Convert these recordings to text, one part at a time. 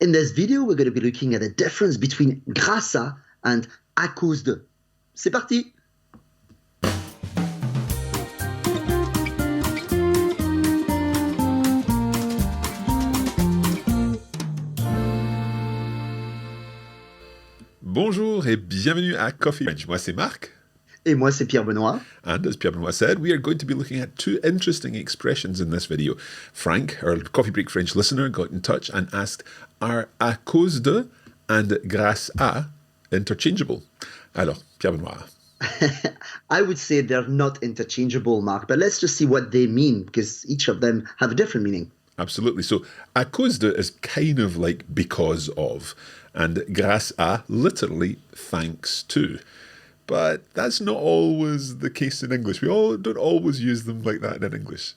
In this video, we're going to be looking at the difference between grâce à and à cause de. C'est parti! Bonjour et bienvenue à Coffee French. Moi c'est Mark. Et moi c'est Pierre-Benoît. And as Pierre-Benoît said, we are going to be looking at two interesting expressions in this video. Frank, our Coffee Break French listener, got in touch and asked, are à cause de and grâce à interchangeable? Alors, Pierre-Benoît. I would say they're not interchangeable, Mark, but let's just see what they mean, because each of them have a different meaning. Absolutely. So, à cause de is kind of like because of, and grâce à literally thanks to. But that's not always the case in English. We don't always use them like that in English.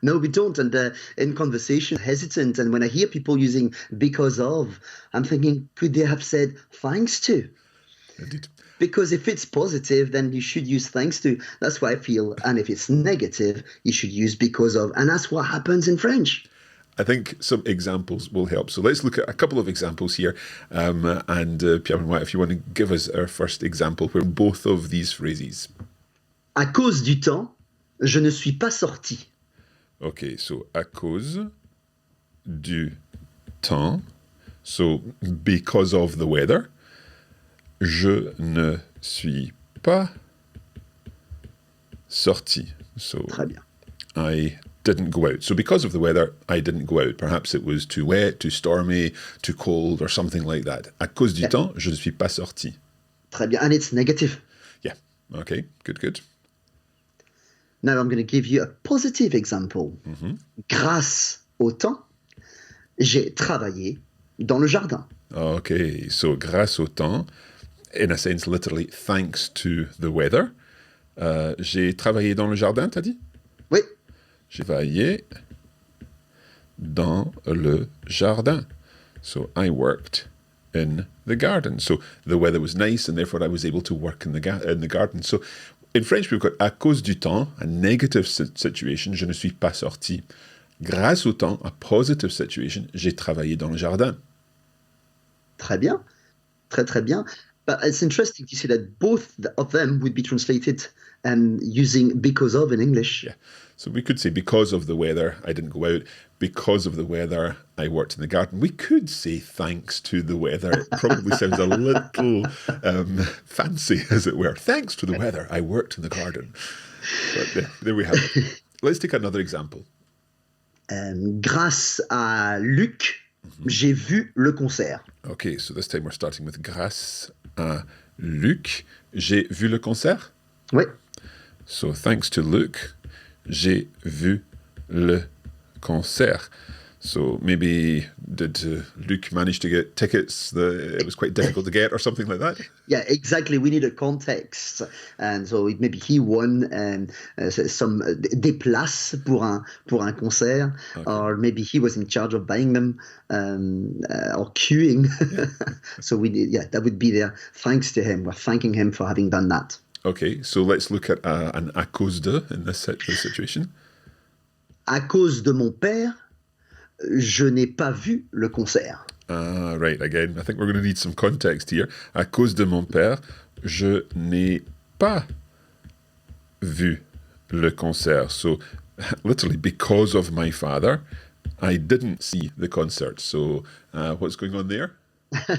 No, we don't. And in conversation, hesitant. And when I hear people using because of, I'm thinking, could they have said thanks to? Indeed. Because if it's positive, then you should use thanks to. That's what I feel. And if it's negative, you should use because of. And that's what happens in French. I think some examples will help. So let's look at a couple of examples here. Pierre-Benoît, if you want to give us our first example where both of these phrases. À cause du temps, je ne suis pas sorti. Okay, so à cause du temps, so because of the weather, je ne suis pas sorti. So Très bien. I didn't go out. So because of the weather, I didn't go out. Perhaps it was too wet, too stormy, too cold, or something like that. À cause du temps, je ne suis pas sorti. Très bien. And it's negative. Yeah. Okay. Good. Now I'm going to give you a positive example. Mm-hmm. Grâce au temps, j'ai travaillé dans le jardin. Okay. So grâce au temps, in a sense, literally, thanks to the weather. J'ai travaillé dans le jardin, t'as dit? Oui. J'ai travaillé dans le jardin. So I worked in the garden. So the weather was nice and therefore I was able to work in the garden. So in French we've got à cause du temps, a negative situation, je ne suis pas sorti. Grâce au temps, a positive situation, j'ai travaillé dans le jardin. Très bien. Très bien. But it's interesting to see that both of them would be translated using because of in English. Yeah. So we could say because of the weather, I didn't go out. Because of the weather, I worked in the garden. We could say thanks to the weather. It probably sounds a little fancy, as it were. Thanks to the weather, I worked in the garden. But there we have it. Let's take another example. Grâce à Luc, j'ai vu le concert. Okay, so this time we're starting with grâce à Luc, j'ai vu le concert. Oui. So thanks to Luke, j'ai vu le concert. So maybe did Luke manage to get tickets that it was quite difficult to get or something like that? Yeah, exactly. We need a context. And so maybe he won des places pour un concert, okay. Or maybe he was in charge of buying them or queuing. Yeah. So that would be there. Thanks to him. We're thanking him for having done that. Okay, so let's look at an à cause de in this situation. À cause de mon père, je n'ai pas vu le concert. Right, again, I think we're going to need some context here. À cause de mon père, je n'ai pas vu le concert. So, literally, because of my father, I didn't see the concert. So, what's going on there?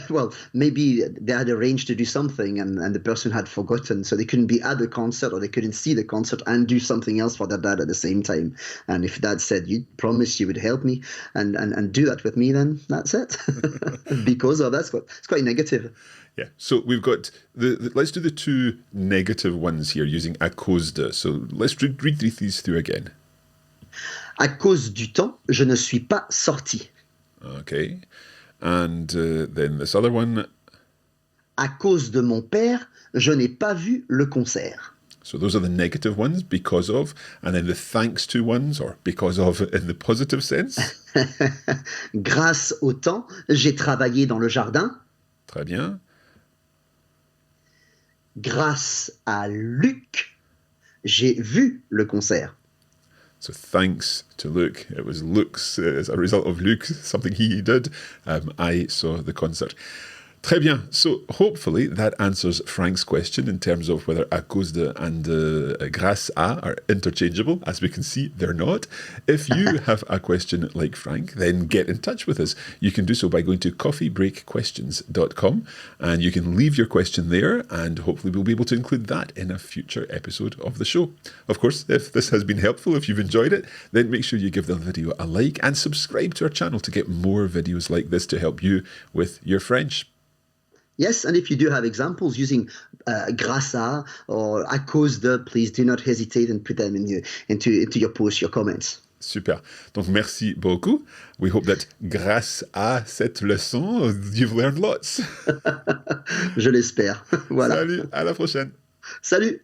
Well, maybe they had arranged to do something and the person had forgotten, so they couldn't be at the concert or they couldn't see the concert and do something else for their dad at the same time. And if dad said, you promised you would help me and do that with me, then that's it. Because of that's quite negative. Yeah, so we've got, let's do the two negative ones here using à cause de. So let's read these through again. À cause du temps, je ne suis pas sorti. Okay. And then this other one. À cause de mon père, je n'ai pas vu le concert. So those are the negative ones, because of, and then the thanks to ones, or because of in the positive sense. Grâce au temps, j'ai travaillé dans le jardin. Très bien. Grâce à Luc, j'ai vu le concert. So thanks to Luke. It was Luke's, as a result of Luke, something he did. I saw the concert. Très bien. So hopefully that answers Frank's question in terms of whether à cause de and grâce à are interchangeable. As we can see, they're not. If you have a question like Frank, then get in touch with us. You can do so by going to coffeebreakquestions.com and you can leave your question there, and hopefully we'll be able to include that in a future episode of the show. Of course, if this has been helpful, if you've enjoyed it, then make sure you give the video a like and subscribe to our channel to get more videos like this to help you with your French. Yes, and if you do have examples using grâce à or à cause de, please do not hesitate and put them into your posts, your comments. Super. Donc, merci beaucoup. We hope that grâce à cette leçon, you've learned lots. Je l'espère. Voilà. Salut, à la prochaine. Salut.